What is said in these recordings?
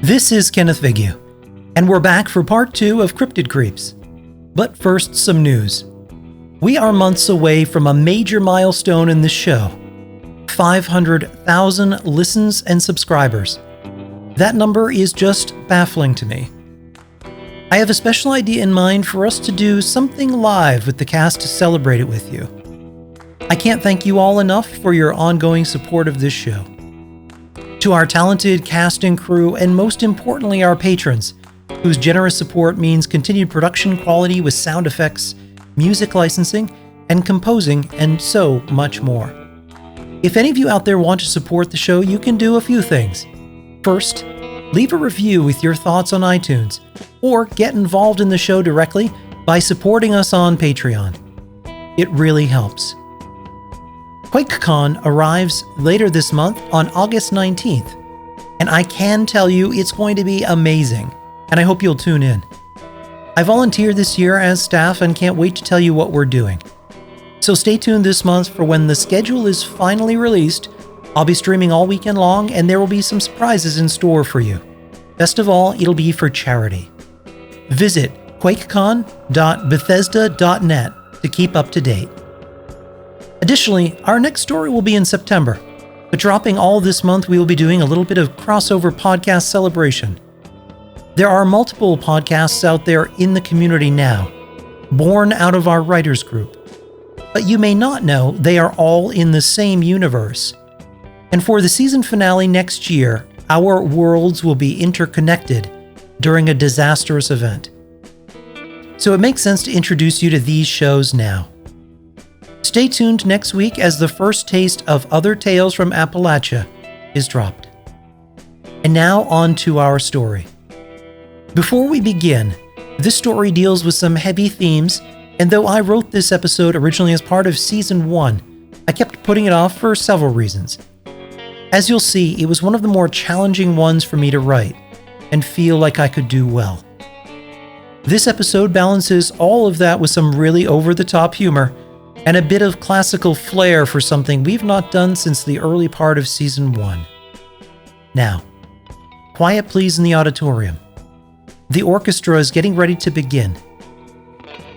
This is Kenneth Vigue, and we're back for part 2 of Cryptid Creeps. But first, some news. We are months away from a major milestone in this show. 500,000 listens and subscribers. That number is just baffling to me. I have a special idea in mind for us to do something live with the cast to celebrate it with you. I can't thank you all enough for your ongoing support of this show. To our talented cast and crew, and most importantly our patrons, whose generous support means continued production quality with sound effects, music licensing, and composing, and so much more. If any of you out there want to support the show, you can do a few things. First, leave a review with your thoughts on iTunes, or get involved in the show directly by supporting us on Patreon. It really helps. QuakeCon arrives later this month on August 19th, and I can tell you it's going to be amazing, and I hope you'll tune in. I volunteered this year as staff and can't wait to tell you what we're doing. So stay tuned this month for when the schedule is finally released. I'll be streaming all weekend long, and there will be some surprises in store for you. Best of all, it'll be for charity. Visit quakecon.bethesda.net to keep up to date. Additionally, our next story will be in September, but dropping all this month, we will be doing a little bit of crossover podcast celebration. There are multiple podcasts out there in the community now, born out of our writers group. But you may not know they are all in the same universe. And for the season finale next year, our worlds will be interconnected during a disastrous event. So it makes sense to introduce you to these shows now. Stay tuned next week as the first taste of Other Tales from Appalachia is dropped. And now on to our story. Before we begin, this story deals with some heavy themes, and though I wrote this episode originally as part of Season 1, I kept putting it off for several reasons. As you'll see, it was one of the more challenging ones for me to write, and feel like I could do well. This episode balances all of that with some really over-the-top humor, and a bit of classical flair for something we've not done since the early part of Season 1. Now, quiet please in the auditorium. The orchestra is getting ready to begin.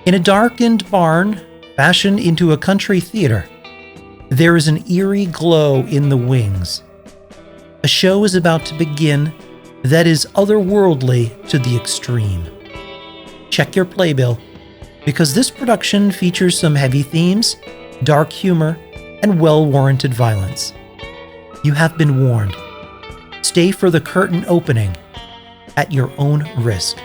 In a darkened barn, fashioned into a country theater, there is an eerie glow in the wings. A show is about to begin that is otherworldly to the extreme. Check your playbill, because this production features some heavy themes, dark humor, and well-warranted violence. You have been warned. Stay for the curtain opening at your own risk.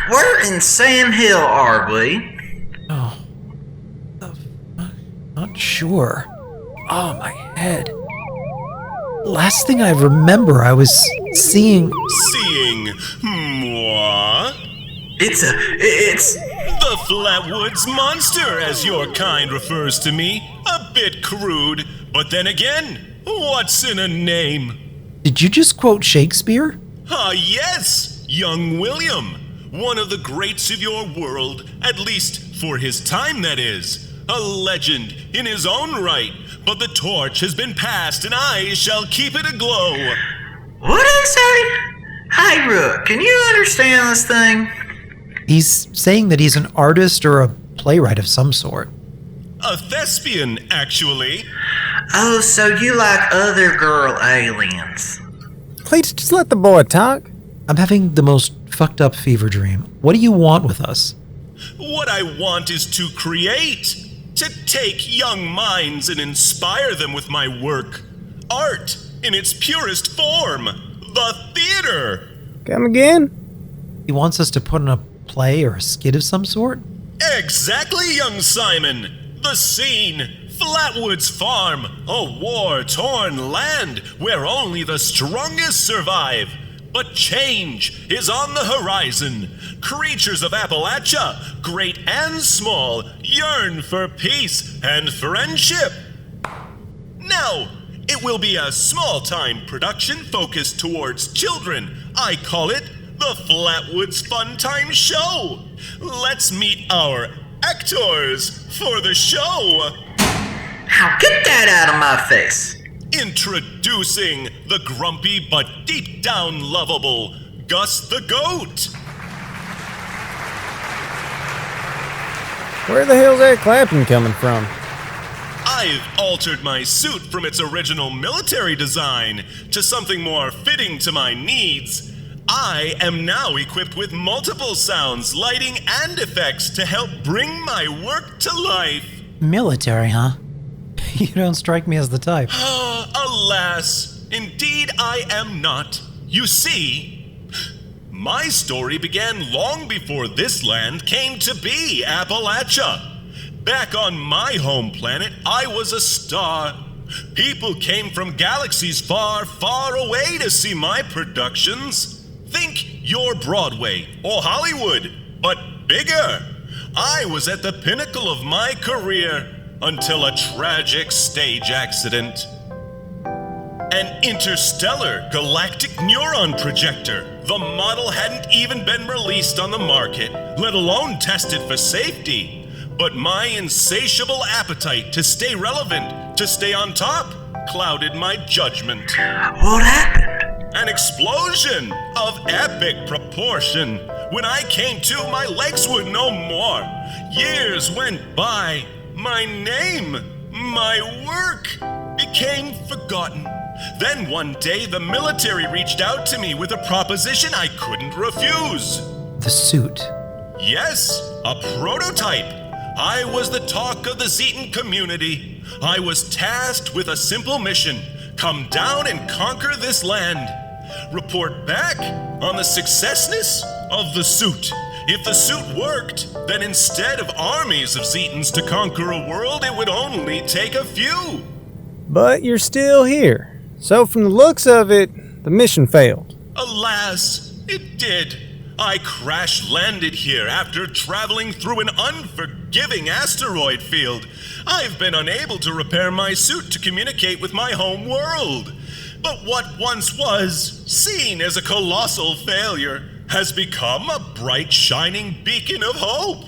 Where in Sand Hill are we? Oh, the fuck? Not sure. Oh, my head. last thing I remember, I was seeing... Seeing what? It's... The Flatwoods monster, as your kind refers to me. A bit crude, but then again, what's in a name? Did you just quote Shakespeare? Ah, yes! Young William, one of the greats of your world, at least for his time, that is. A legend in his own right, but the torch has been passed and I shall keep it aglow. What did he say? Hey, Rook, can you understand this thing? He's saying that he's an artist or a playwright of some sort. A thespian, actually. Oh, so you like other girl aliens? Please just let the boy talk. I'm having the most fucked up fever dream. What do you want with us? What I want is to create. To take young minds and inspire them with my work. Art in its purest form. The theater. Come again? He wants us to put on a play or a skit of some sort? Exactly, young Simon. The scene. Flatwoods Farm. A war-torn land where only the strongest survive. But change is on the horizon. Creatures of Appalachia, great and small, yearn for peace and friendship. Now, it will be a small-time production focused towards children. I call it the Flatwoods Fun Time Show. Let's meet our actors for the show. Now get that out of my face. Introducing the grumpy but deep down lovable Gus the Goat. Where the hell's that clapping coming from? I've altered my suit from its original military design to something more fitting to my needs. I am now equipped with multiple sounds, lighting, and effects to help bring my work to life. Military, huh? You don't strike me as the type. Alas, indeed I am not. You see, my story began long before this land came to be, Appalachia. Back on my home planet, I was a star. People came from galaxies far, far away to see my productions. Think your Broadway or Hollywood, but bigger. I was at the pinnacle of my career until a tragic stage accident. An interstellar galactic neuron projector. The model hadn't even been released on the market, let alone tested for safety. But my insatiable appetite to stay relevant, to stay on top, clouded my judgment. What happened? An explosion of epic proportion. When I came to, my legs were no more. Years went by. My name, my work became forgotten. Then one day the military reached out to me with a proposition I couldn't refuse. The suit. Yes, a prototype. I was the talk of the Zetan community. I was tasked with a simple mission. Come down and conquer this land. Report back on the successness of the suit. If the suit worked, then instead of armies of Zetans to conquer a world, it would only take a few. But you're still here. So from the looks of it, the mission failed. Alas, it did. I crash-landed here after traveling through an unforgiving asteroid field. I've been unable to repair my suit to communicate with my home world. But what once was seen as a colossal failure has become a bright, shining beacon of hope.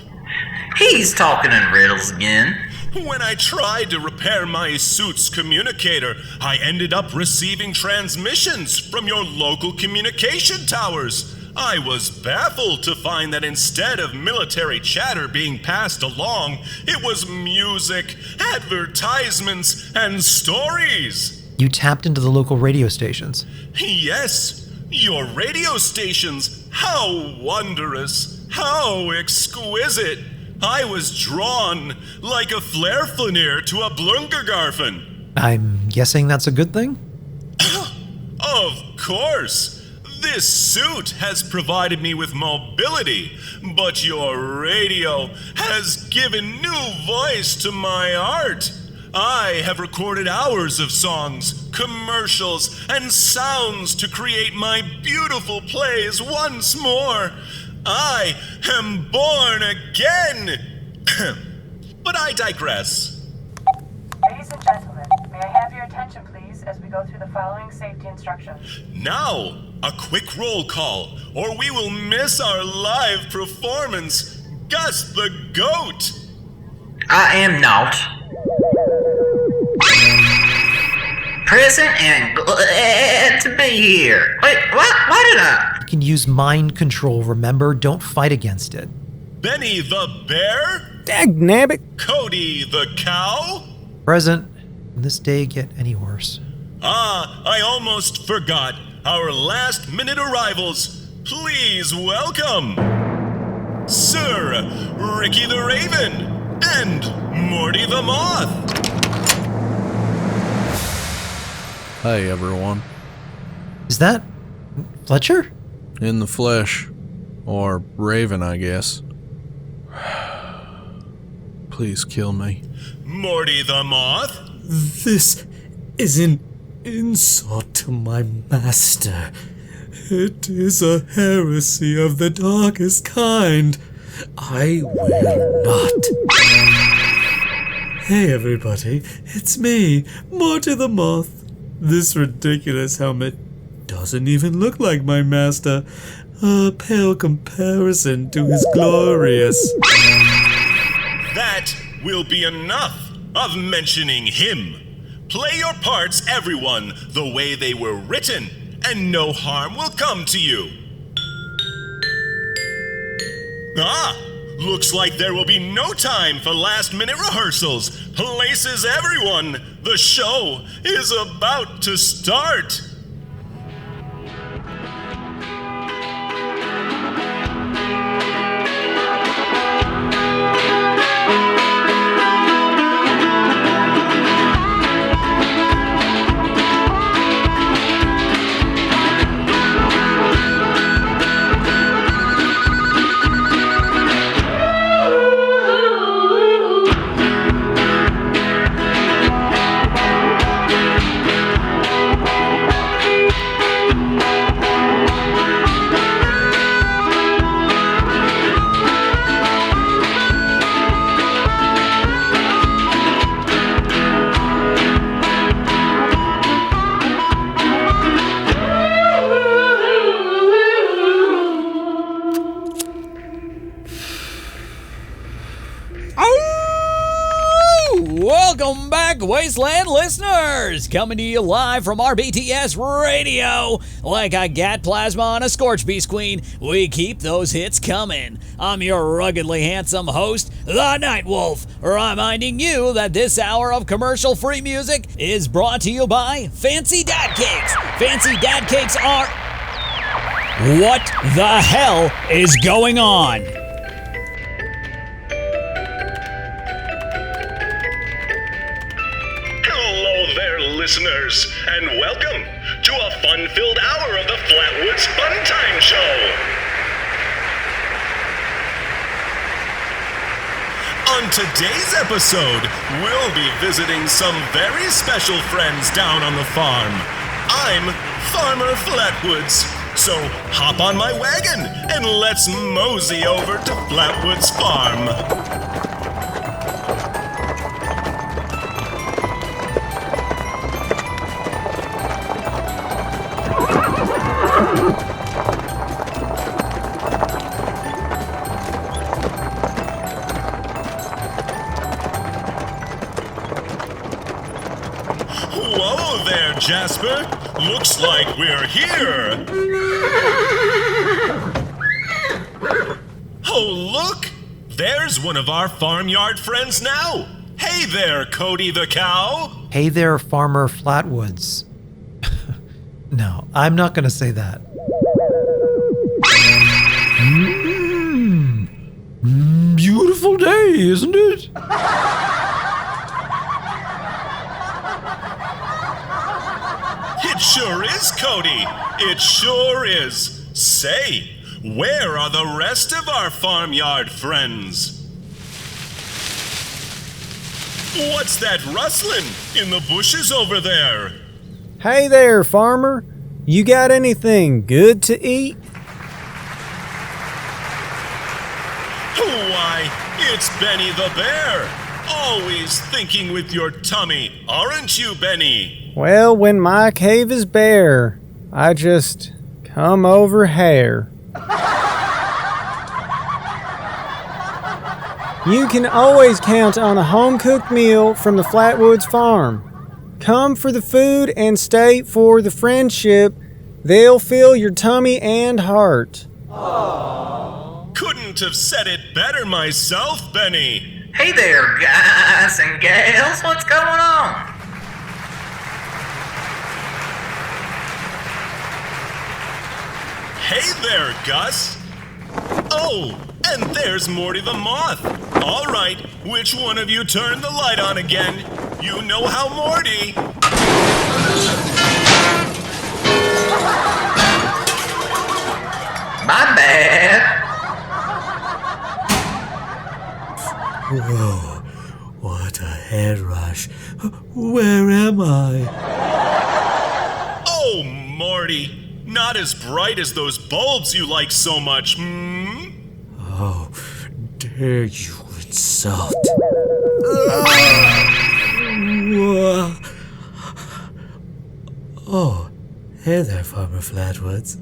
He's talking in riddles again. When I tried to repair my suit's communicator, I ended up receiving transmissions from your local communication towers. I was baffled to find that instead of military chatter being passed along, it was music, advertisements, and stories. You tapped into the local radio stations. Yes, your radio stations. How wondrous, how exquisite. I was drawn like a flair-flaneer to a blungergarfen. I'm guessing that's a good thing? Of course. This suit has provided me with mobility, but your radio has given new voice to my art. I have recorded hours of songs, commercials, and sounds to create my beautiful plays once more. I am born again. But I digress. Ladies and gentlemen, may I have your attention, please, as we go through the following safety instructions. Now, a quick roll call, or we will miss our live performance. Gus the Goat. I am not present and glad to be here. Wait, what did I? You can use mind control, remember? Don't fight against it. Benny the Bear. Dagnabbit. Cody the Cow. Present. Can this day get any worse? I almost forgot. Our last minute arrivals. Please welcome Sir Ricky the Raven and Morty the Moth. Hey everyone. Is that Fletcher? In the flesh. Or Raven, I guess. Please kill me. Morty the Moth. This is an insult to my master. It is a heresy of the darkest kind. I will not. Hey everybody, it's me, Morty the Moth. This ridiculous helmet doesn't even look like my master. A pale comparison to his glorious. That will be enough of mentioning him. Play your parts, everyone, the way they were written, and no harm will come to you. Looks like there will be no time for last-minute rehearsals. Places everyone. The show is about to start. Welcome back, Wasteland listeners! Coming to you live from RBTS Radio. Like a Gat Plasma on a Scorch Beast Queen, we keep those hits coming. I'm your ruggedly handsome host, the Night Wolf, reminding you that this hour of commercial-free music is brought to you by Fancy Dad Cakes. Fancy Dad Cakes are... What the hell is going on? Listeners, and welcome to a fun-filled hour of the Flatwoods Fun Time Show. On today's episode, we'll be visiting some very special friends down on the farm. I'm Farmer Flatwoods, so hop on my wagon and let's mosey over to Flatwoods Farm. Whoa there, Jasper. Looks like we're here. Oh, look! There's one of our farmyard friends now. Hey there, Cody the Cow. Hey there, Farmer Flatwoods. No, I'm not going to say that. Beautiful day, isn't it? It sure is, Cody. It sure is. Say, where are the rest of our farmyard friends? What's that rustling in the bushes over there? Hey there, farmer. You got anything good to eat? Why, it's Benny the Bear. Always thinking with your tummy, aren't you, Benny? Well, when my cave is bare, I just come over here. You can always count on a home-cooked meal from the Flatwoods farm. Come for the food and stay for the friendship. They'll fill your tummy and heart. Couldn't have said it better myself, Benny. Hey there, guys and gals. What's going on? Hey there, Gus. Oh, and there's Morty the Moth. All right, which one of you turned the light on again? You know how Morty. My bad. Whoa, what a head rush. Where am I? Oh, Morty. Not as bright as those bulbs you like so much, hmm? Oh, dare you insult? Oh, hey there, Farmer Flatwoods.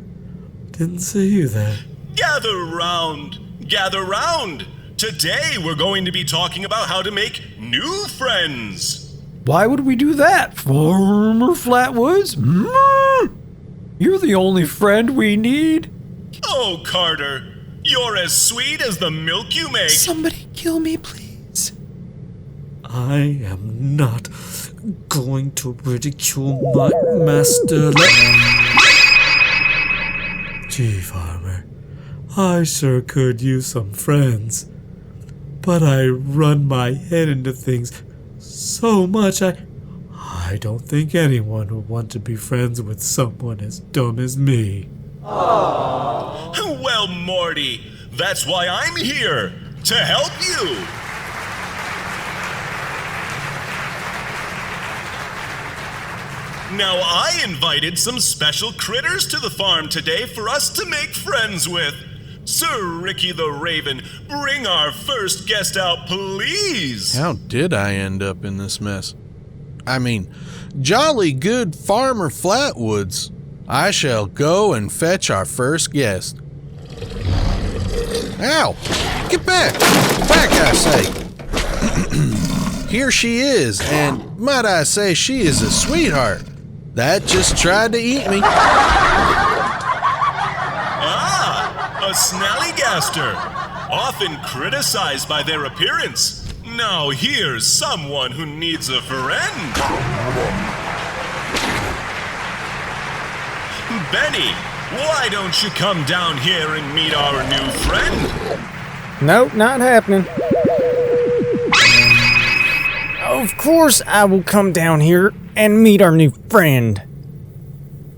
Didn't see you there. Gather round. Gather round. Today we're going to be talking about how to make new friends. Why would we do that, Farmer Flatwoods? You're the only friend we need. Oh, Carter, you're as sweet as the milk you make. Somebody kill me, please. I am not going to ridicule my master. Gee, Farmer, I sure could use some friends. But I run my head into things so much I don't think anyone would want to be friends with someone as dumb as me. Well, Morty, that's why I'm here, to help you. Now, I invited some special critters to the farm today for us to make friends with. Sir Ricky the Raven, bring our first guest out, please. How did I end up in this mess? I mean, jolly good Farmer Flatwoods. I shall go and fetch our first guest. Ow! Get back! Back, I say! Here she is, and might I say she is a sweetheart. That just tried to eat me. A snallygaster, often criticized by their appearance. Now here's someone who needs a friend. Benny, why don't you come down here and meet our new friend? Nope, not happening. Of course I will come down here and meet our new friend.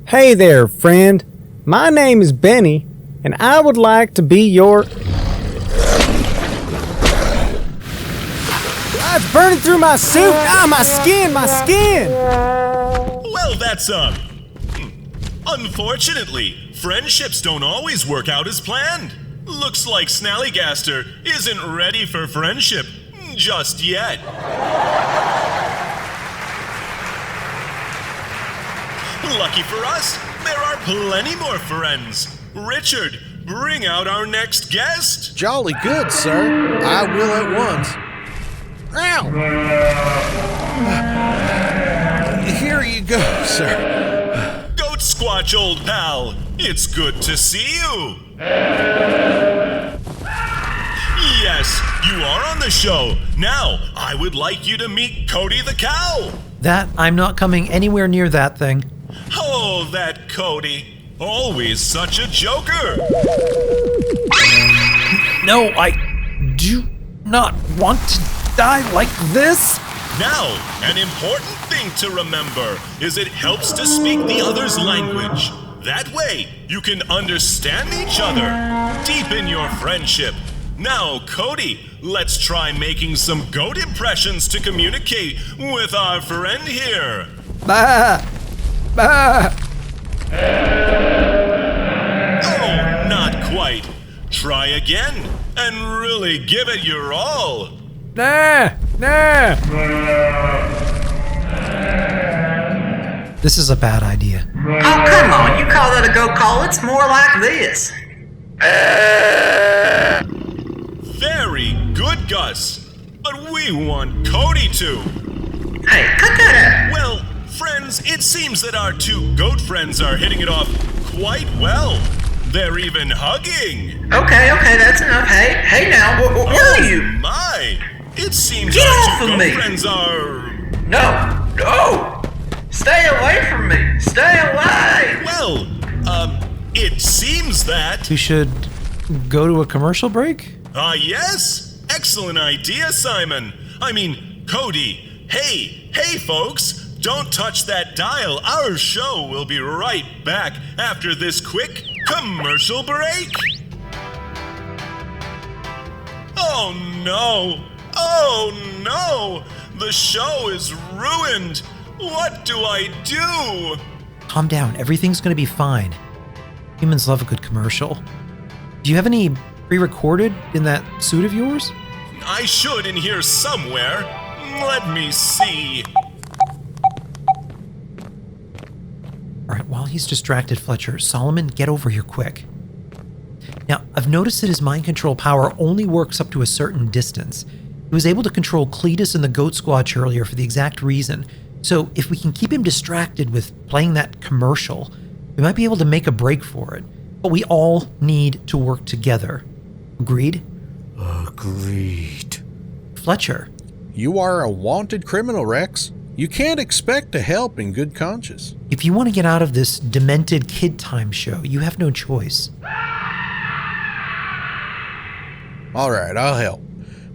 Hey there, friend. My name is Benny, and I would like to be your... It's burning through my suit! Ah, my skin! Well, that's unfortunately, friendships don't always work out as planned. Looks like Snallygaster isn't ready for friendship just yet. Lucky for us, there are plenty more friends. Richard, bring out our next guest. Jolly good, sir. I will at once. Ow! Here you go, sir. Goat Squatch, old pal. It's good to see you. Yes, you are on the show. Now, I would like you to meet Cody the cow. That, I'm not coming anywhere near that thing. Oh, that Cody. Always such a joker. No, I do not want to die like this. Now, an important thing to remember is it helps to speak the other's language. That way, you can understand each other. Deepen your friendship. Now, Cody, let's try making some goat impressions to communicate with our friend here. Bah! Bah! Oh, not quite. Try again and really give it your all. Nah! Nah! This is a bad idea. Oh, come on. You call that a goat call? It's more like this. Very good, Gus. But we want Cody to. Hey, cut that Well, friends, it seems that our two goat friends are hitting it off quite well. They're even hugging. out. Okay, that's enough. Hey now, where are you? My! It seems Get our off two of goat me. friends are... No! Stay away from me! Stay away! Well, it seems that... We should go to a commercial break? Yes! Excellent idea, Simon. I mean, Cody. Hey, folks! Don't touch that dial. Our show will be right back after this quick commercial break. Oh no! The show is ruined! What do I do? Calm down. Everything's going to be fine. Humans love a good commercial. Do you have any pre-recorded in that suit of yours? I should in here somewhere. Let me see. All right, while he's distracted, Fletcher, Solomon, get over here quick. Now, I've noticed that his mind control power only works up to a certain distance. He was able to control Cletus and the Goat Squatch earlier for the exact reason. So if we can keep him distracted with playing that commercial, we might be able to make a break for it. But we all need to work together. Agreed? Agreed. Fletcher. You are a wanted criminal, Rex. You can't expect to help in good conscience. If you want to get out of this demented kid time show, you have no choice. All right, I'll help.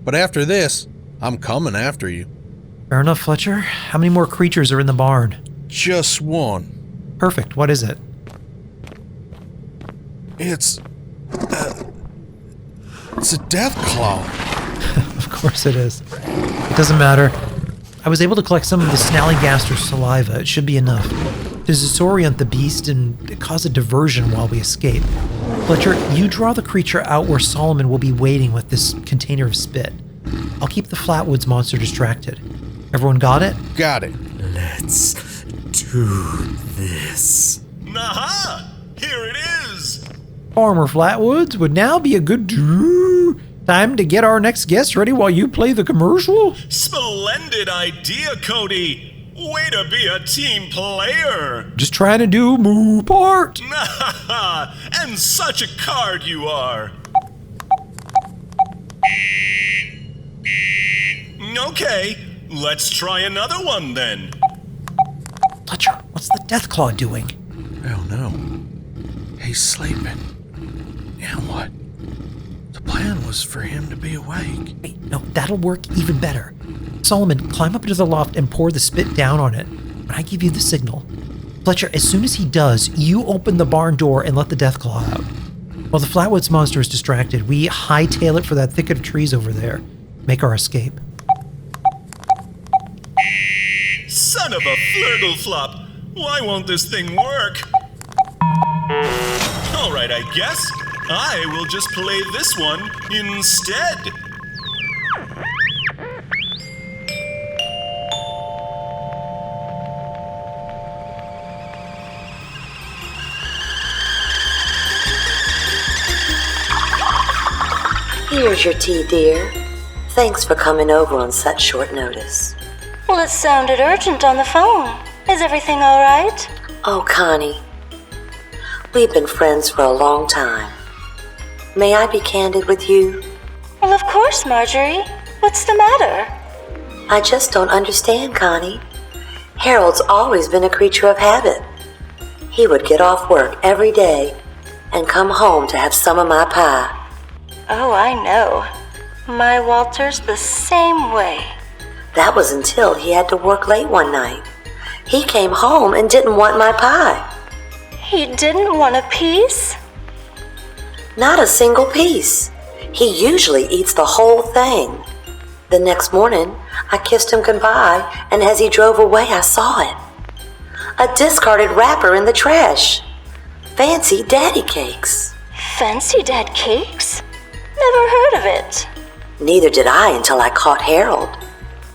But after this, I'm coming after you. Fair enough, Fletcher. How many more creatures are in the barn? Just one. Perfect. What is it? It's a death claw. Of course it is. It doesn't matter. I was able to collect some of the snallygaster saliva. It should be enough to disorient the beast and cause a diversion while we escape. Fletcher, you draw the creature out where Solomon will be waiting with this container of spit. I'll keep the Flatwoods monster distracted. Everyone got it? Got it. Let's do this. Aha! Here it is! Farmer Flatwoods would now be a good time to get our next guest ready while you play the commercial? Splendid idea, Cody! Way to be a team player! Just trying to do my part. And such a card you are! Okay, let's try another one then. Fletcher, what's the Deathclaw doing? Oh no. He's sleeping. Now what? The plan was for him to be awake. Wait, no, that'll work even better. Solomon, climb up into the loft and pour the spit down on it when I give you the signal. Fletcher, as soon as he does, you open the barn door and let the Deathclaw out. While the Flatwoods monster is distracted, we hightail it for that thicket of trees over there. Make our escape. Son of a flirtle-flop! Why won't this thing work? Alright, I guess. I will just play this one instead. Here's your tea, dear. Thanks for coming over on such short notice. Well, it sounded urgent on the phone. Is everything all right? Oh, Connie. We've been friends for a long time. May I be candid with you? Well, of course, Marjorie. What's the matter? I just don't understand, Connie. Harold's always been a creature of habit. He would get off work every day and come home to have some of my pie. Oh, I know. My Walter's the same way. That was until he had to work late one night. He came home and didn't want my pie. He didn't want a piece? Not a single piece. He usually eats the whole thing. The next morning, I kissed him goodbye, and as he drove away, I saw it. A discarded wrapper in the trash. Fancy daddy cakes. Fancy dad cakes? Never heard of it. Neither did I until I caught Harold.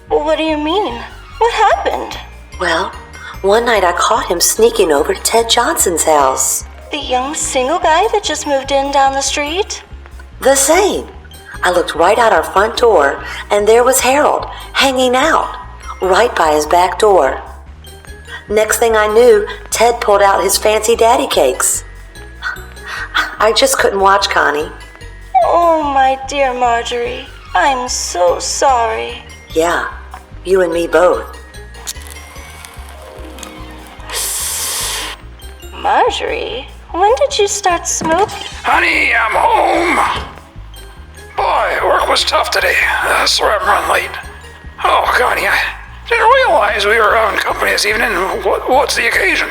What do you mean? What happened? Well, one night I caught him sneaking over to Ted Johnson's house. The young single guy that just moved in down the street? The same. I looked right out our front door, and there was Harold, hanging out, right by his back door. Next thing I knew, Ted pulled out his fancy daddy cakes. I just couldn't watch, Connie. Oh, my dear Marjorie. I'm so sorry. Yeah, you and me both. Marjorie, when did you start smoking? Honey, I'm home. Boy, work was tough today. Sorry I'm running late. Oh, Connie, I didn't realize we were having company this evening. What's the occasion?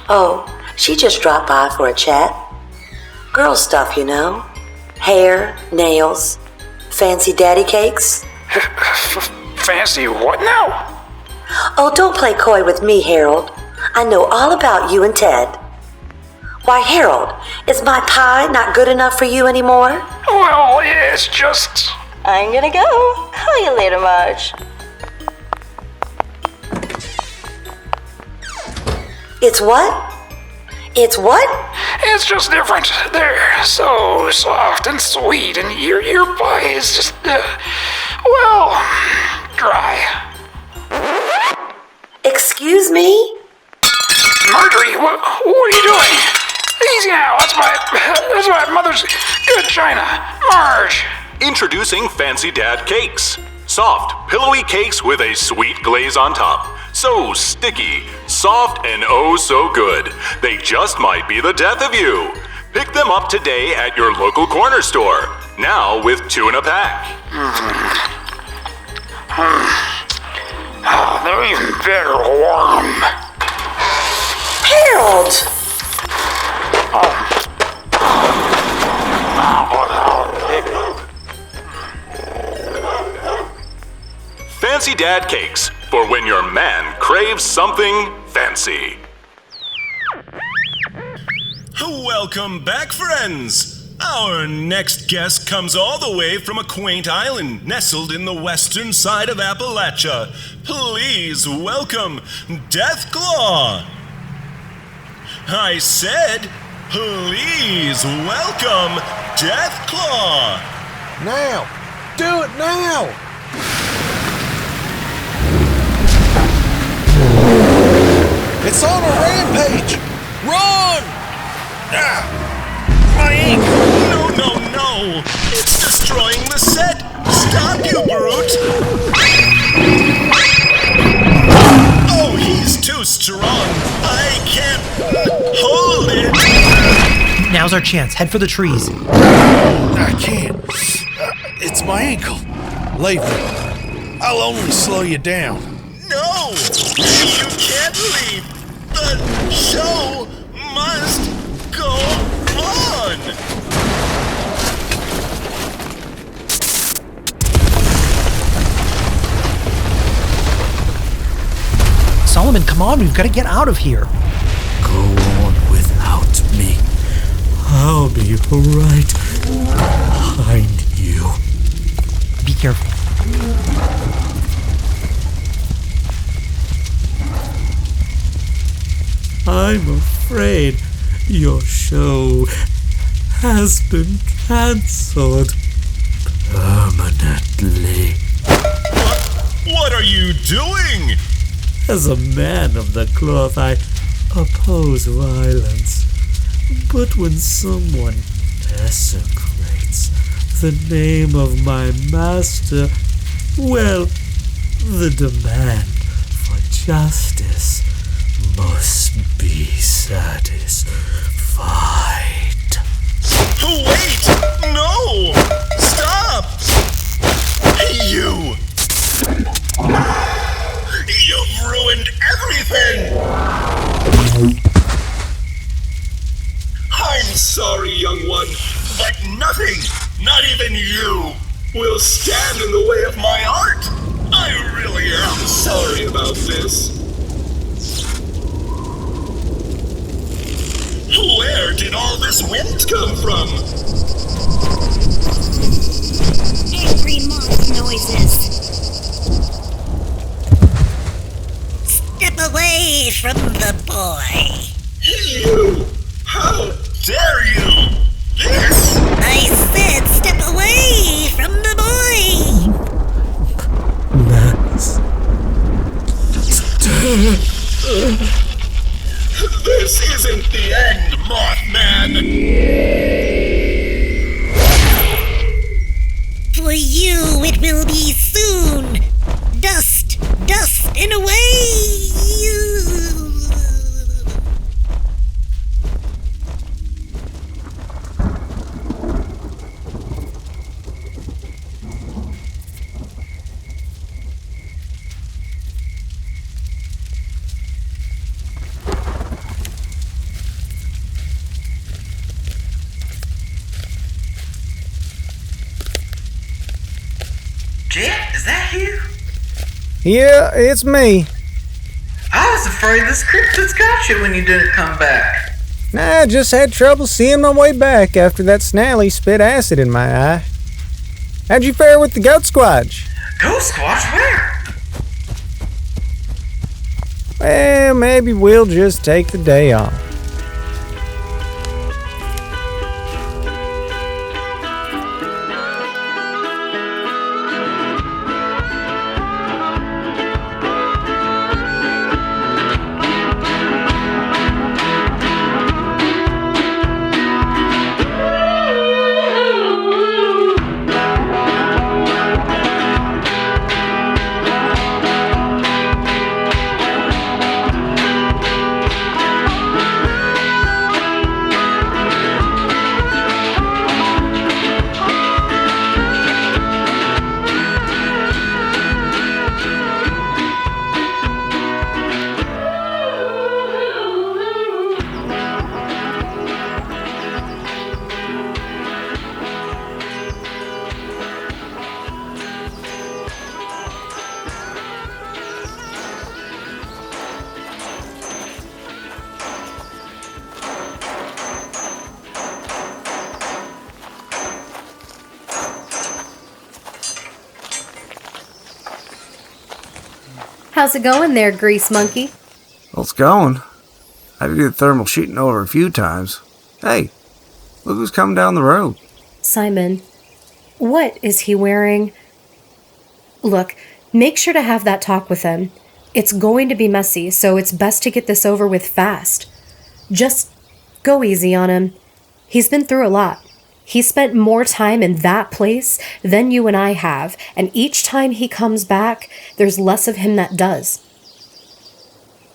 Oh, she just dropped by for a chat. Girl stuff, you know. Hair, nails, fancy daddy cakes. Fancy what now? Oh, don't play coy with me, Harold. I know all about you and Ted. Why, Harold, is my pie not good enough for you anymore? Well, it's just... I'm gonna go. Call you later, Marge. It's what? It's what? It's just different. They're so soft and sweet, and your pie is just, well, dry. Excuse me? Marjorie, what are you doing? Easy now, that's my mother's good china. Marge. Introducing Fancy Dad Cakes. Soft, pillowy cakes with a sweet glaze on top. So sticky, soft, and oh so good. They just might be the death of you. Pick them up today at your local corner store. Now with 2 in a pack. Oh, they're even better warm. Harold! Fancy Dad Cakes, for when your man craves something fancy. Welcome back, friends! Our next guest comes all the way from a quaint island nestled in the western side of Appalachia. Please welcome Deathclaw! I said, please welcome Deathclaw! Now! Do it now! It's on a rampage! Run! Ah! My ankle! No! It's destroying the set! Stop, you brute! Oh, he's too strong! I can't hold it! Now's our chance. Head for the trees. I can't. It's my ankle. Leave me. I'll only slow you down. No! You can't leave! The show must go on! Solomon, come on. We've got to get out of here. Go on without me. I'll be right behind you. Be careful. I'm afraid your show has been cancelled permanently. What are you doing? As a man of the cloth, I oppose violence. But when someone desecrates the name of my master, well, the demand for justice must be satisfied. Wait! No! Stop! You! You've ruined everything! I'm sorry, young one, but nothing Not even you will stand in the way of my art. I really am sorry about this. Where did all this wind come from? Angry moth noises. Step away from the boy. You! How dare you! This! I said step away from the boy! This isn't the end, Mothman! For you, it will be soon. Dust, dust, and away! Jet, is that you? Yeah, it's me. I was afraid this cryptid got you when you didn't come back. Nah, I just had trouble seeing my way back after that Snally spit acid in my eye. How'd you fare with the goat squatch? Goat squatch where? Well, maybe we'll just take the day off. How's it going there, grease monkey? Well, it's going. I had to do the thermal sheeting over a few times. Hey, look who's coming down the road. Simon, what is he wearing? Look, make sure to have that talk with him. It's going to be messy, so it's best to get this over with fast. Just go easy on him. He's been through a lot. He spent more time in that place than you and I have, and each time he comes back, there's less of him that does.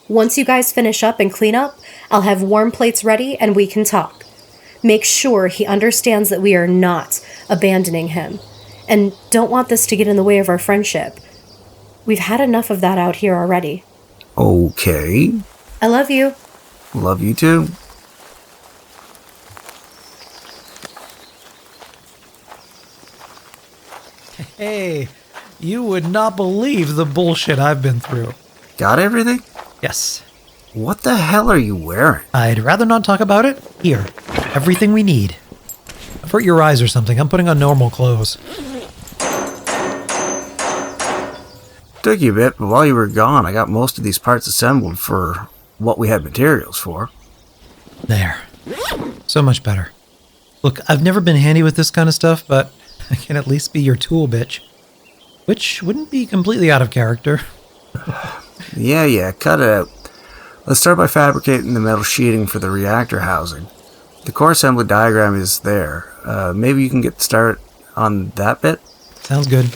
Once you guys finish up and clean up, I'll have warm plates ready and we can talk. Make sure he understands that we are not abandoning him, and don't want this to get in the way of our friendship. We've had enough of that out here already. Okay. I love you. Love you too. Hey, you would not believe the bullshit I've been through. Got everything? Yes. What the hell are you wearing? I'd rather not talk about it. Here, everything we need. Avert your eyes or something. I'm putting on normal clothes. Took you a bit, but while you were gone, I got most of these parts assembled for what we had materials for. There. So much better. Look, I've never been handy with this kind of stuff, but I can at least be your tool, bitch. Which wouldn't be completely out of character. Yeah, cut it out. Let's start by fabricating the metal sheeting for the reactor housing. The core assembly diagram is there. Maybe you can get started on that bit? Sounds good.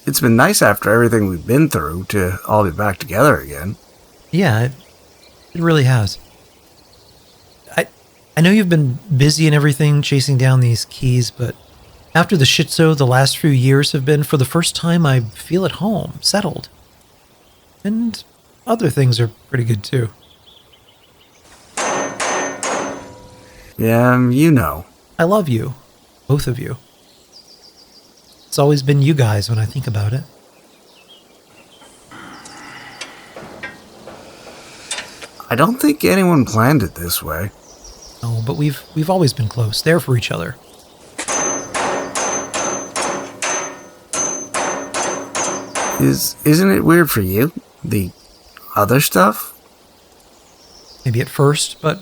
It's been nice after everything we've been through to all be back together again. Yeah, it really has. I know you've been busy and everything chasing down these keys, but after the shit show the last few years have been, for the first time I feel at home, settled. And other things are pretty good too. Yeah, you know. I love you. Both of you. It's always been you guys when I think about it. I don't think anyone planned it this way. No, but we've always been close, there for each other. Isn't it weird for you? The other stuff? Maybe at first, but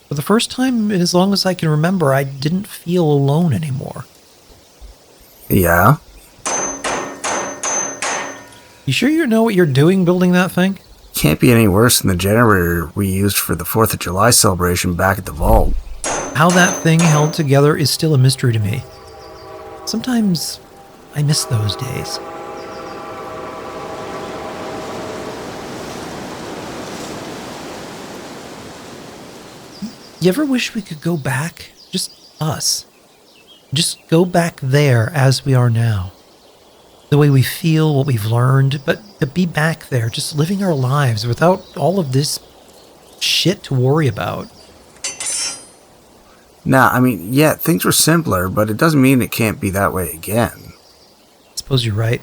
for the first time in as long as I can remember, I didn't feel alone anymore. Yeah? You sure you know what you're doing building that thing? Can't be any worse than the generator we used for the 4th of July celebration back at the vault. How that thing held together is still a mystery to me. Sometimes I miss those days. You ever wish we could go back? Just us. Just go back there as we are now. The way we feel, what we've learned, but to be back there, just living our lives without all of this shit to worry about. Nah, I mean, yeah, things were simpler, but it doesn't mean it can't be that way again. I suppose you're right.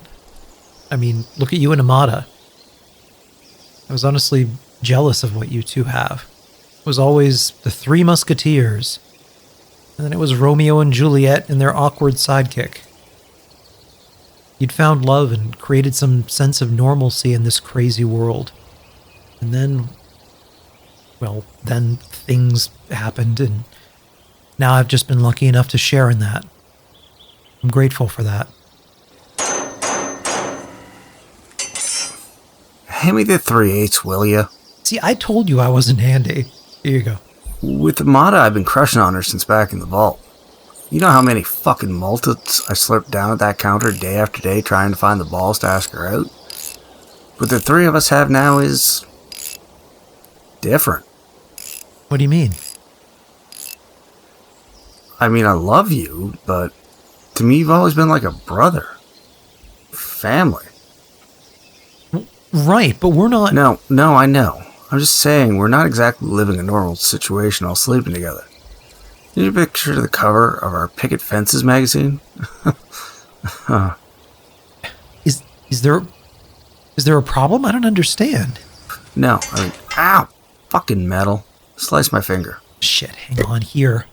I mean, look at you and Amata. I was honestly jealous of what you two have. It was always the Three Musketeers, and then it was Romeo and Juliet and their awkward sidekick. You'd found love and created some sense of normalcy in this crazy world. And then, well, then things happened, and now I've just been lucky enough to share in that. I'm grateful for that. Hand me the 3/8, will ya? See, I told you I wasn't handy. Here you go. With Amata, I've been crushing on her since back in the vault. You know how many fucking multits I slurped down at that counter day after day trying to find the balls to ask her out? What the three of us have now is different. What do you mean? I mean, I love you, but to me, you've always been like a brother. Family. Right, but we're not... No, I know. I'm just saying, we're not exactly living a normal situation all sleeping together. Did you picture the cover of our Picket Fences magazine? Is there a problem? I don't understand. No, I mean, ow! Fucking metal. Slice my finger. Shit, hang on here.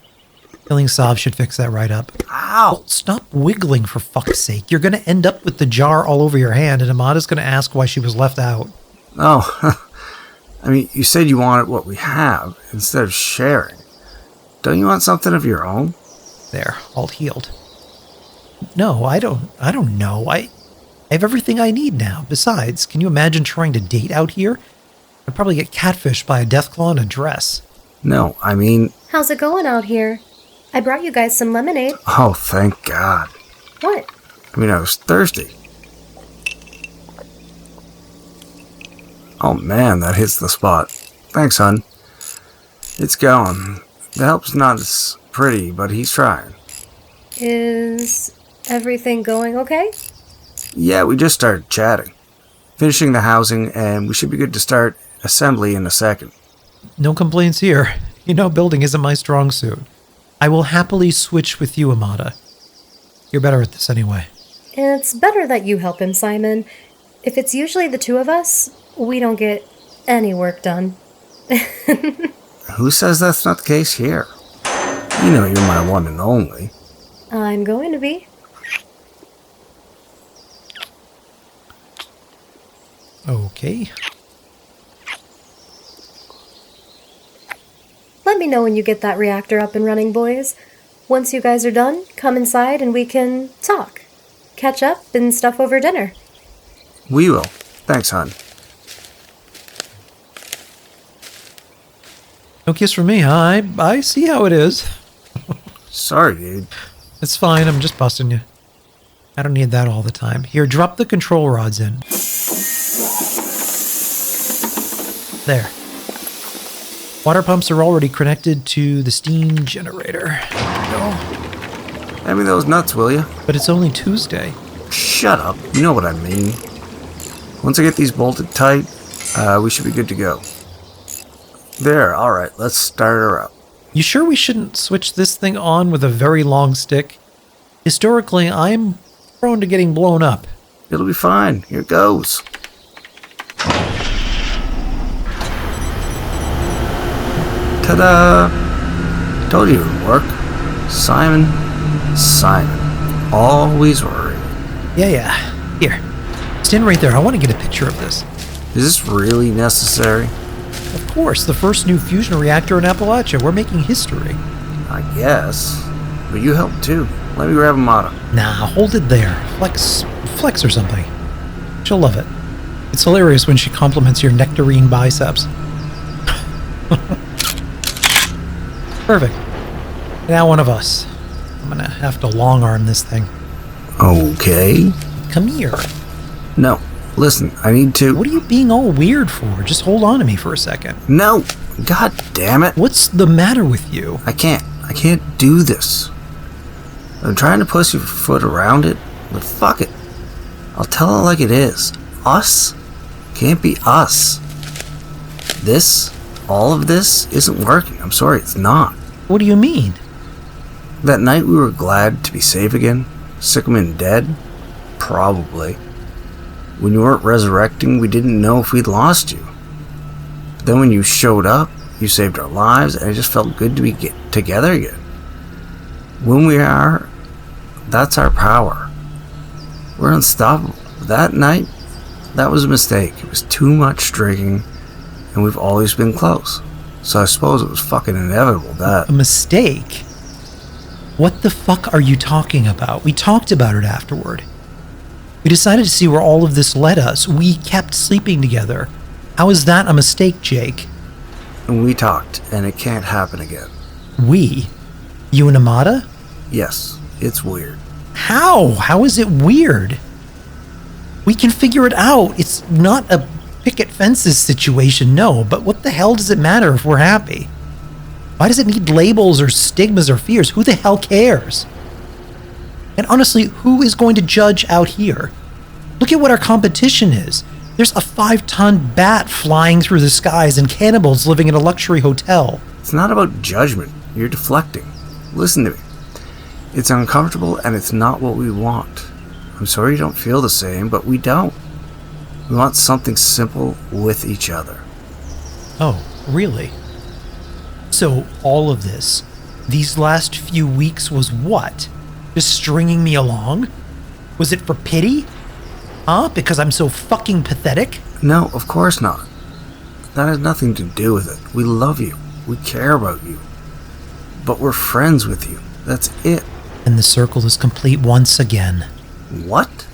Killing Sav should fix that right up. Ow! Well, stop wiggling, for fuck's sake. You're gonna end up with the jar all over your hand, and Amata's gonna ask why she was left out. Oh, I mean, you said you wanted what we have, instead of sharing. Don't you want something of your own? There, all healed. No, I don't know. I have everything I need now. Besides, can you imagine trying to date out here? I'd probably get catfished by a deathclaw in a dress. No, I mean... How's it going out here? I brought you guys some lemonade. Oh, thank God. What? I mean, I was thirsty. Oh man, that hits the spot. Thanks, hun. It's going. The help's not as pretty, but he's trying. Is everything going okay? Yeah, we just started chatting. Finishing the housing, and we should be good to start assembly in a second. No complaints here. You know, building isn't my strong suit. I will happily switch with you, Amata. You're better at this anyway. It's better that you help him, Simon. If it's usually the two of us, we don't get any work done. Who says that's not the case here? You know you're my one and only. I'm going to be. Okay. Let me know when you get that reactor up and running, boys. Once you guys are done, come inside and we can talk. Catch up and stuff over dinner. We will. Thanks, hon. No kiss from me, huh? I see how it is. Sorry, dude. It's fine, I'm just busting you. I don't need that all the time. Here, drop the control rods in. There. Water pumps are already connected to the steam generator. There we go. Hand me those nuts, will you? But it's only Tuesday. Shut up. You know what I mean. Once I get these bolted tight, we should be good to go. There, alright, let's start her up. You sure we shouldn't switch this thing on with a very long stick? Historically, I'm prone to getting blown up. It'll be fine. Here goes. Ta-da! Told you it would work. Simon. Always worried. Yeah. Here. Stand right there. I want to get a picture of this. Is this really necessary? Of course, the first new fusion reactor in Appalachia. We're making history. I guess. But you helped too. Let me grab Amata. Nah, hold it there. Flex or something. She'll love it. It's hilarious when she compliments your nectarine biceps. Perfect. Now one of us. I'm gonna have to long arm this thing. Okay. Come here. No. Listen, I need to... What are you being all weird for? Just hold on to me for a second. No! God damn it! What's the matter with you? I can't do this. I'm trying to push your foot around it, but fuck it. I'll tell it like it is. Us can't be us. All of this isn't working. I'm sorry, it's not. What do you mean? That night we were glad to be safe again. Sick 'em and dead? Probably. When you weren't resurrecting, we didn't know if we'd lost you. But then when you showed up, you saved our lives, and it just felt good to be together again. When we are, that's our power. We're unstoppable. That night, that was a mistake. It was too much drinking, and we've always been close. So I suppose it was fucking inevitable that... A mistake? What the fuck are you talking about? We talked about it afterward. We decided to see where all of this led us. We kept sleeping together. How is that a mistake, Jake? And we talked, and it can't happen again. We? You and Amata? Yes, it's weird. How? How is it weird? We can figure it out. It's not a picket fences situation, no, but what the hell does it matter if we're happy? Why does it need labels or stigmas or fears? Who the hell cares? And honestly, who is going to judge out here? Look at what our competition is. There's a 5-ton bat flying through the skies and cannibals living in a luxury hotel. It's not about judgment. You're deflecting. Listen to me. It's uncomfortable and it's not what we want. I'm sorry you don't feel the same, but we don't. We want something simple with each other. Oh, really? So all of this, these last few weeks was what? Just stringing me along? Was it for pity? Huh? Because I'm so fucking pathetic? No, of course not. That has nothing to do with it. We love you. We care about you. But we're friends with you. That's it. And the circle is complete once again. What?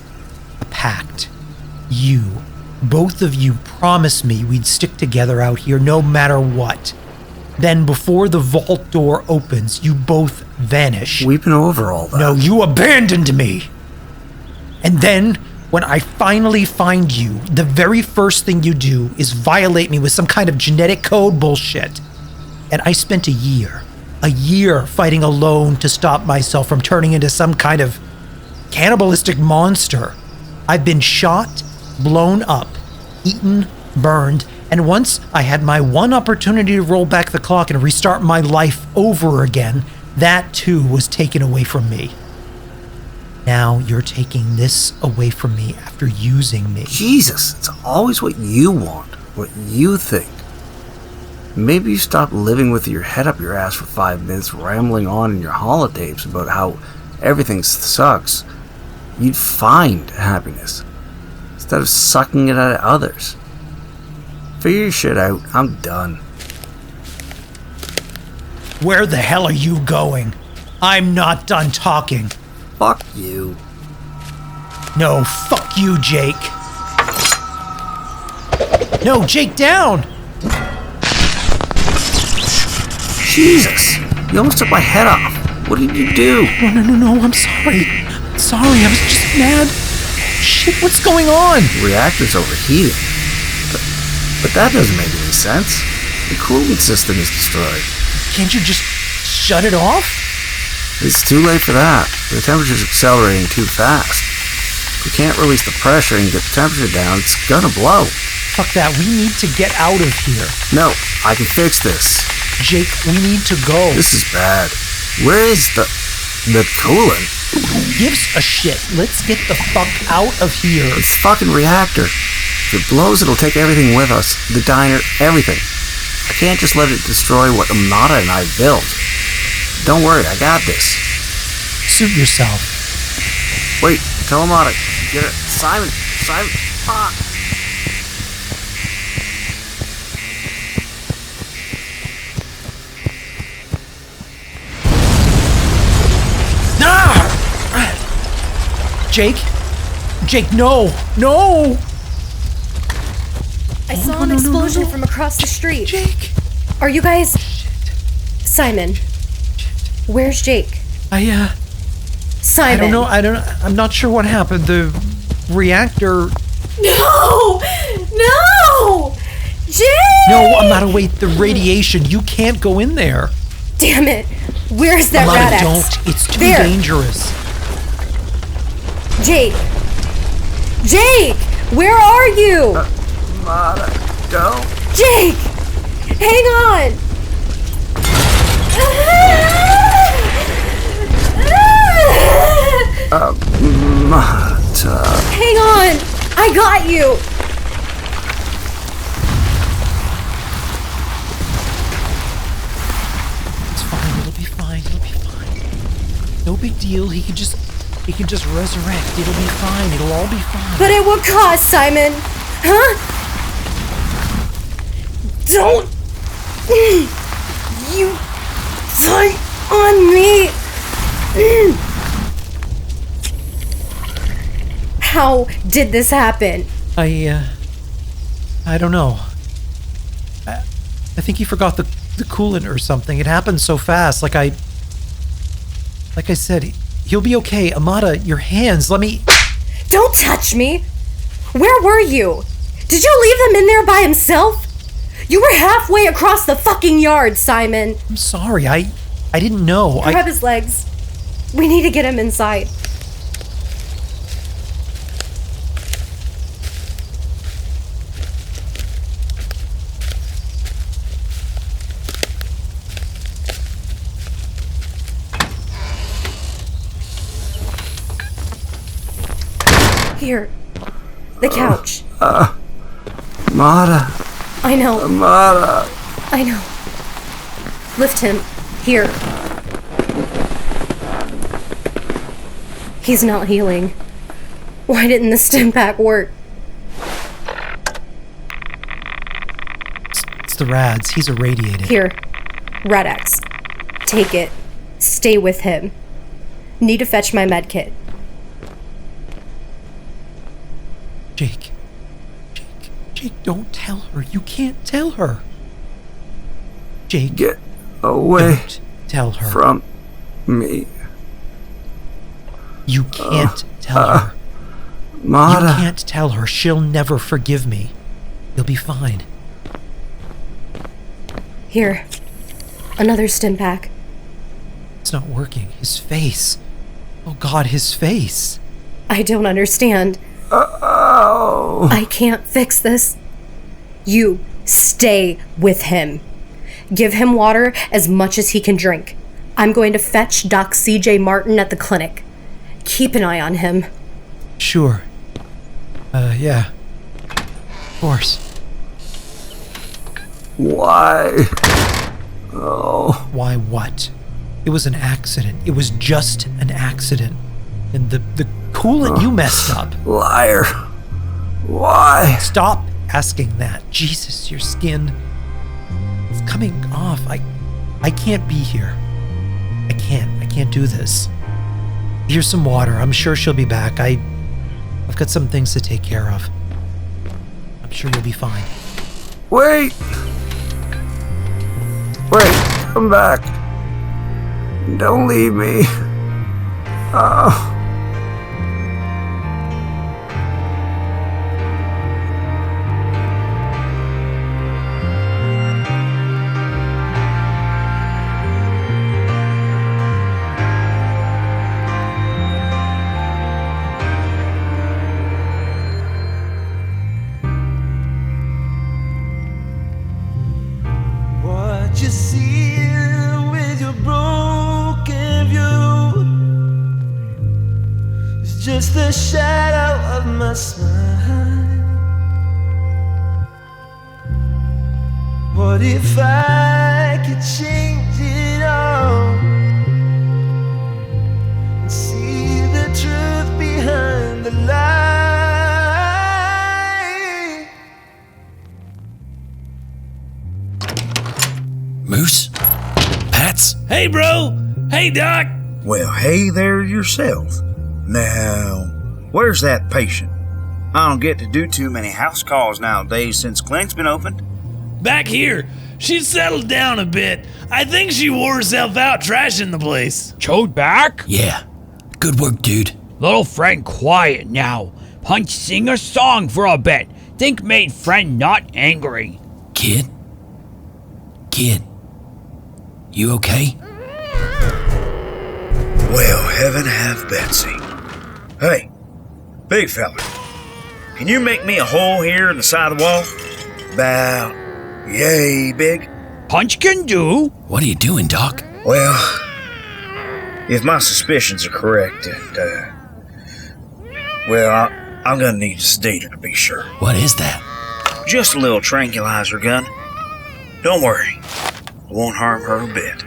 A pact. You, both of you promised me we'd stick together out here no matter what. Then before the vault door opens, you both vanish. We've been over all that. No, you abandoned me. And then, when I finally find you, the very first thing you do is violate me with some kind of genetic code bullshit. And I spent a year fighting alone to stop myself from turning into some kind of cannibalistic monster. I've been shot, blown up, eaten, burned, and once I had my one opportunity to roll back the clock and restart my life over again, that too was taken away from me. Now you're taking this away from me after using me. Jesus, it's always what you want, what you think. Maybe you stop living with your head up your ass for 5 minutes, rambling on in your holotapes about how everything sucks. You'd find happiness instead of sucking it out of others. Figure your shit out. I'm done. Where the hell are you going? I'm not done talking. Fuck you. No, fuck you, Jake. No, Jake, down! Jesus! You almost took my head off. What did you do? No, I'm sorry. Sorry, I was just mad. Shit, what's going on? The reactor's overheating. But that doesn't make any sense. The cooling system is destroyed. Can't you just shut it off? It's too late for that. The temperature's accelerating too fast. If we can't release the pressure and get the temperature down, it's gonna blow. Fuck that. We need to get out of here. No, I can fix this. Jake, we need to go. This is bad. Where is the coolant? Who gives a shit? Let's get the fuck out of here. It's fucking reactor. If it blows, it'll take everything with us. The diner, everything. I can't just let it destroy what Amata and I built. Don't worry, I got this. Suit yourself. Wait, tell Amata. Get it. Simon. Ah. Jake, no! I saw an explosion from across the street. Jake! Are you guys... Simon. Where's Jake? Simon. I don't know. I'm not sure what happened. The reactor... No! Jake! No, Amata, wait. The radiation. You can't go in there. Damn it. Where's that Amata, rat don't. It's too dangerous. Jake, where are you? Amata, don't. Jake, hang on. Amata. Hang on. I got you. It's fine. It'll be fine. No big deal. He can just resurrect. It'll be fine. It'll all be fine. But at what cost, Simon? Huh? Don't you fight on me. How did this happen? I don't know. I think he forgot the coolant or something. It happened so fast. Like I said, he'll be okay. Amata, your hands, let me... Don't touch me! Where were you? Did you leave him in there by himself? You were halfway across the fucking yard, Simon. I'm sorry, I didn't know. Grab his legs. We need to get him inside. Here. The couch. Amata. I know. Amata. I know. Lift him. Here. He's not healing. Why didn't the stim pack work? It's the rads. He's irradiated. Here. Rad-X. Take it. Stay with him. Need to fetch my med kit. Jake, don't tell her. You can't tell her. Jake, get away. Don't tell her. From me. You can't tell her. Amata. You can't tell her. She'll never forgive me. You'll be fine. Here. Another stim pack. It's not working. His face. Oh God, his face. I don't understand. I can't fix this. You stay with him. Give him water as much as he can drink. I'm going to fetch Doc C.J. Martin at the clinic. Keep an eye on him. Sure. Yeah. Of course. Why? Oh. Why what? It was an accident. It was just an accident. And the coolant you messed up. Liar. Why? Stop asking that. Jesus, your skin. It's coming off. I can't be here. I can't do this. Here's some water. I'm sure she'll be back. I've got some things to take care of. I'm sure you'll be fine. Wait! Come back. Don't leave me. Oh. just the shadow of my smile. What if I could change it all and see the truth behind the lie? Moose? Pats? Hey, bro! Hey, Doc! Well, hey there yourself. Now, where's that patient? I don't get to do too many house calls nowadays since Clint's been opened. Back here. She's settled down a bit. I think she wore herself out trashing the place. Chode back? Yeah. Good work, dude. Little friend quiet now. Punch sing a song for a bit. Think made friend not angry. Kid? You okay? Well, heaven have Betsy. Hey, big fella. Can you make me a hole here in the side of the wall? About yay big? Punch can do. What are you doing, Doc? Well, if my suspicions are correct, and, I'm gonna need a sedator to be sure. What is that? Just a little tranquilizer gun. Don't worry. It won't harm her a bit.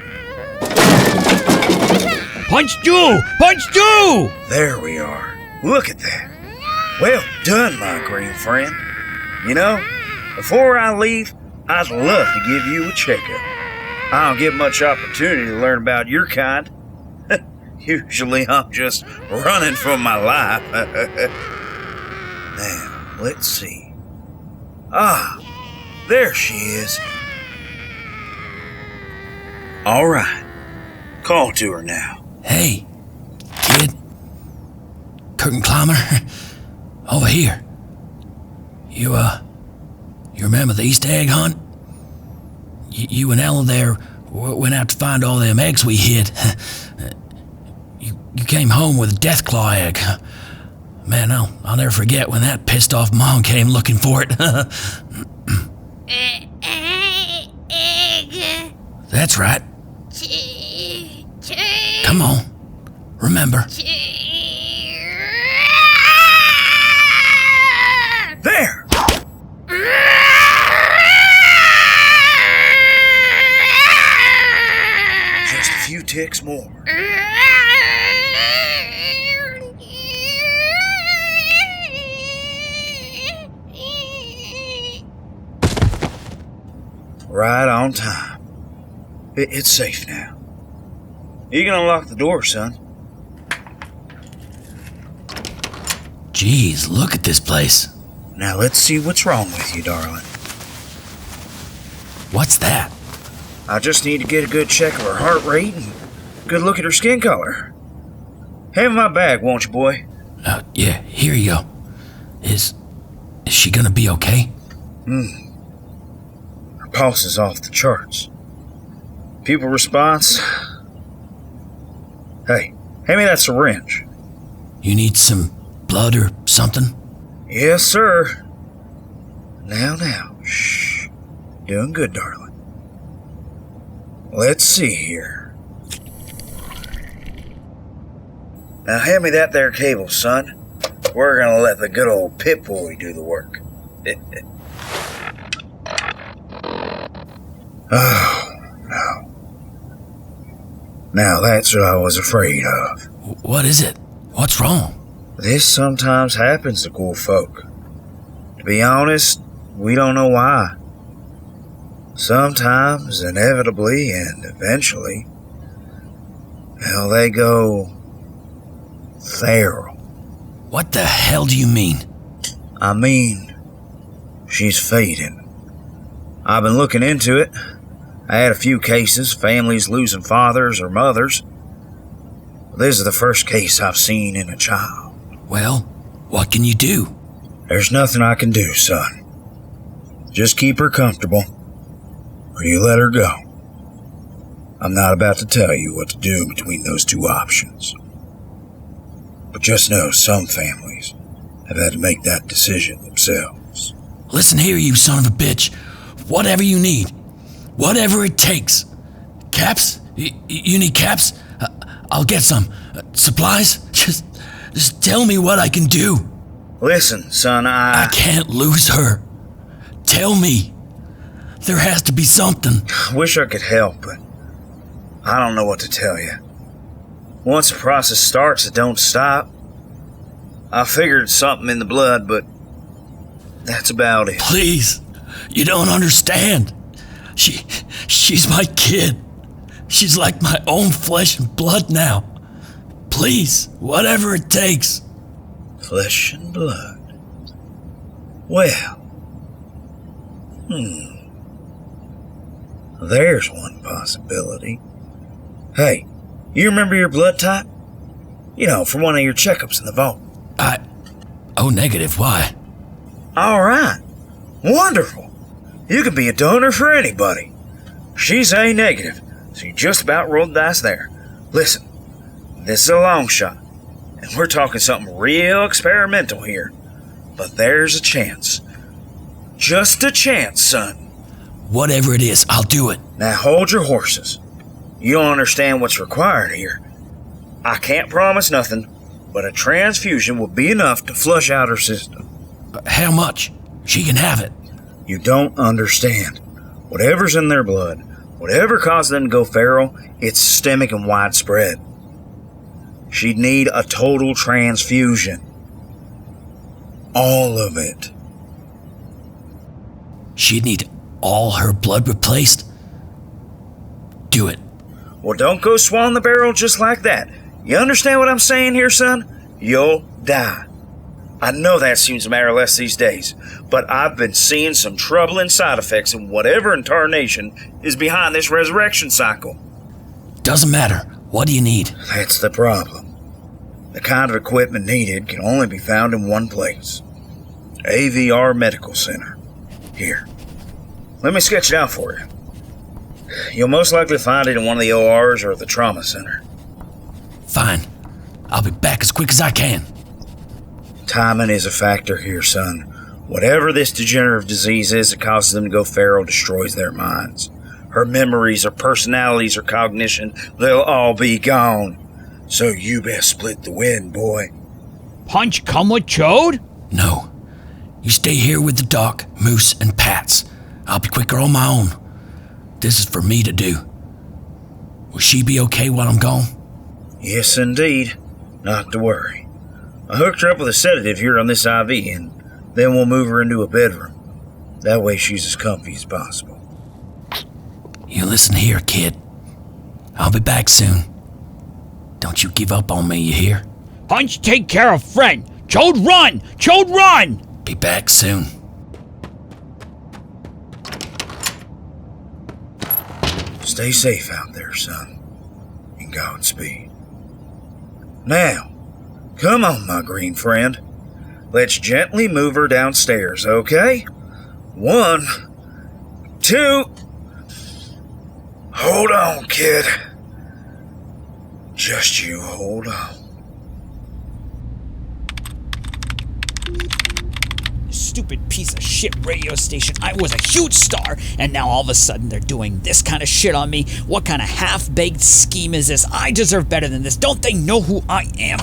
Punch do! Punch do! There we are. Look at that. Well done, my green friend. You know, before I leave, I'd love to give you a checkup. I don't get much opportunity to learn about your kind. Usually I'm just running for my life. Now, let's see. Ah, there she is. All right. Call to her now. Hey, kid. Curtain climber. Over here. You remember the Easter egg hunt? You and Ella there went out to find all them eggs we hid. You came home with a deathclaw egg. Man, I'll never forget when that pissed off mom came looking for it. Egg. That's right. Come on. Remember. There! Just a few ticks more. Right on time. It's safe now. You can unlock the door, son. Jeez, look at this place. Now let's see what's wrong with you, darling. What's that? I just need to get a good check of her heart rate and a good look at her skin color. Have my bag, won't you, boy? Yeah, here you go. Is she gonna be okay? Her pulse is off the charts. Pupil response. Hey, hand me that syringe. You need some blood or something? Yes, sir. Now. Shh. Doing good, darling. Let's see here. Now hand me that there cable, son. We're gonna let the good old Pip Boy do the work. Oh, no. Now that's what I was afraid of. What is it? What's wrong? This sometimes happens to cool folk. To be honest, we don't know why. Sometimes, inevitably, and eventually, well, they go feral. What the hell do you mean? I mean, she's fading. I've been looking into it. I had a few cases, families losing fathers or mothers. This is the first case I've seen in a child. Well, what can you do? There's nothing I can do, son. Just keep her comfortable, or you let her go. I'm not about to tell you what to do between those two options. But just know some families have had to make that decision themselves. Listen here, you son of a bitch. Whatever you need. Whatever it takes. Caps? You need caps? I'll get some. Supplies? Just tell me what I can do. Listen, son, I can't lose her. Tell me. There has to be something. I wish I could help, but I don't know what to tell you. Once the process starts, it don't stop. I figured something in the blood, but that's about it. Please, you don't understand. She's my kid. She's like my own flesh and blood now. Please, whatever it takes. Flesh and blood. Well, there's one possibility. Hey, you remember your blood type? You know, from one of your checkups in the vault. Oh, negative, why? Alright, wonderful. You can be a donor for anybody. She's A negative, so you just about rolled the dice there. Listen, this is a long shot, and we're talking something real experimental here. But there's a chance. Just a chance, son. Whatever it is, I'll do it. Now hold your horses. You don't understand what's required here. I can't promise nothing, but a transfusion will be enough to flush out her system. How much? She can have it. You don't understand. Whatever's in their blood, whatever caused them to go feral, it's systemic and widespread. She'd need a total transfusion. All of it. She'd need all her blood replaced? Do it. Well, don't go swallowing the barrel just like that. You understand what I'm saying here, son? You'll die. I know that seems a matter less these days, but I've been seeing some troubling side effects in whatever incarnation is behind this resurrection cycle. Doesn't matter. What do you need? That's the problem. The kind of equipment needed can only be found in one place. AVR Medical Center. Here. Let me sketch it out for you. You'll most likely find it in one of the ORs or the trauma center. Fine. I'll be back as quick as I can. Timing is a factor here, son. Whatever this degenerative disease is that causes them to go feral destroys their minds. Her memories, her personalities, her cognition, they'll all be gone. So you best split the wind, boy. Punch come with Chode? No. You stay here with the Doc, Moose, and Pats. I'll be quicker on my own. This is for me to do. Will she be okay while I'm gone? Yes, indeed. Not to worry. I hooked her up with a sedative here on this IV, and then we'll move her into a bedroom. That way she's as comfy as possible. You listen here, kid. I'll be back soon. Don't you give up on me, you hear? Punch take care of friend. Chode run! Chode run! Be back soon. Stay safe out there, son. And Godspeed. Now, come on, my green friend. Let's gently move her downstairs, okay? 1, 2... Hold on, kid. Just you hold on. Stupid piece of shit radio station. I was a huge star, and now all of a sudden they're doing this kind of shit on me. What kind of half-baked scheme is this? I deserve better than this. Don't they know who I am?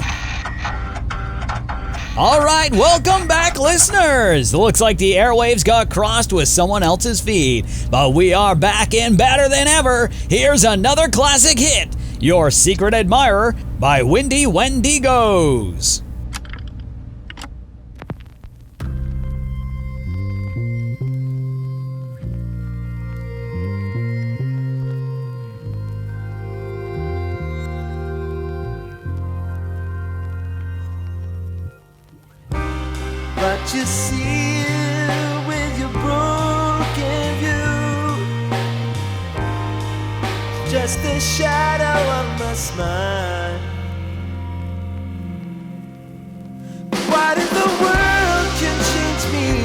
All right, welcome back, listeners. Looks like the airwaves got crossed with someone else's feed, but we are back and better than ever. Here's another classic hit, Your Secret Admirer by Windy Wendigos. But you see it with your broken view, just a shadow of my smile. What if the world can change me?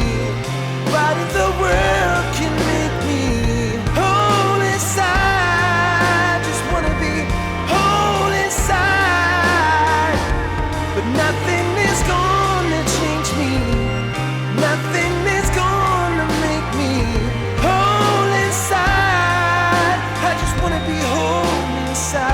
What if the world can make me whole inside? Just wanna be whole inside, but nothing is gonna change me. Nothing is gonna make me whole inside. I just wanna be whole inside.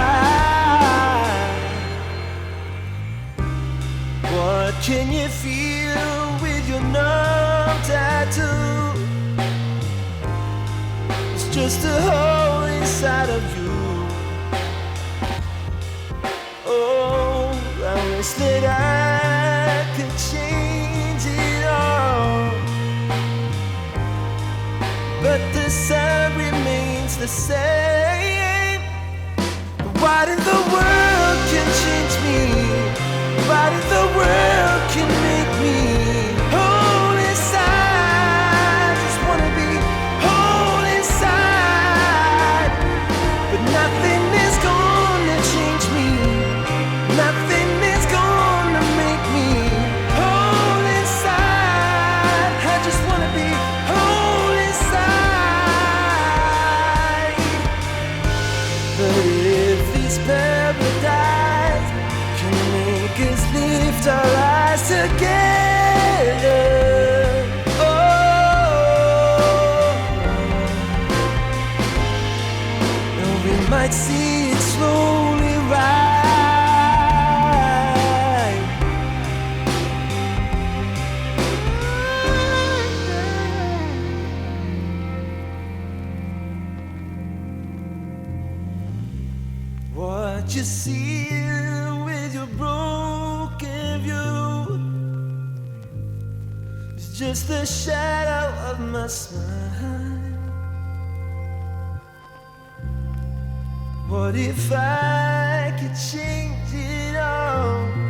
wish that I could change it all, but the sound remains the same. What in the world can change me? What in the world can make me whole inside? Just wanna be whole inside, but nothing is gonna change me. Nothing is gonna make me whole inside. I just wanna be whole inside. But if this paradise can make us lift our eyes together, and we might see it slowly rise. What you see with your broken view is just the shadow of my smile. What if I could change it all?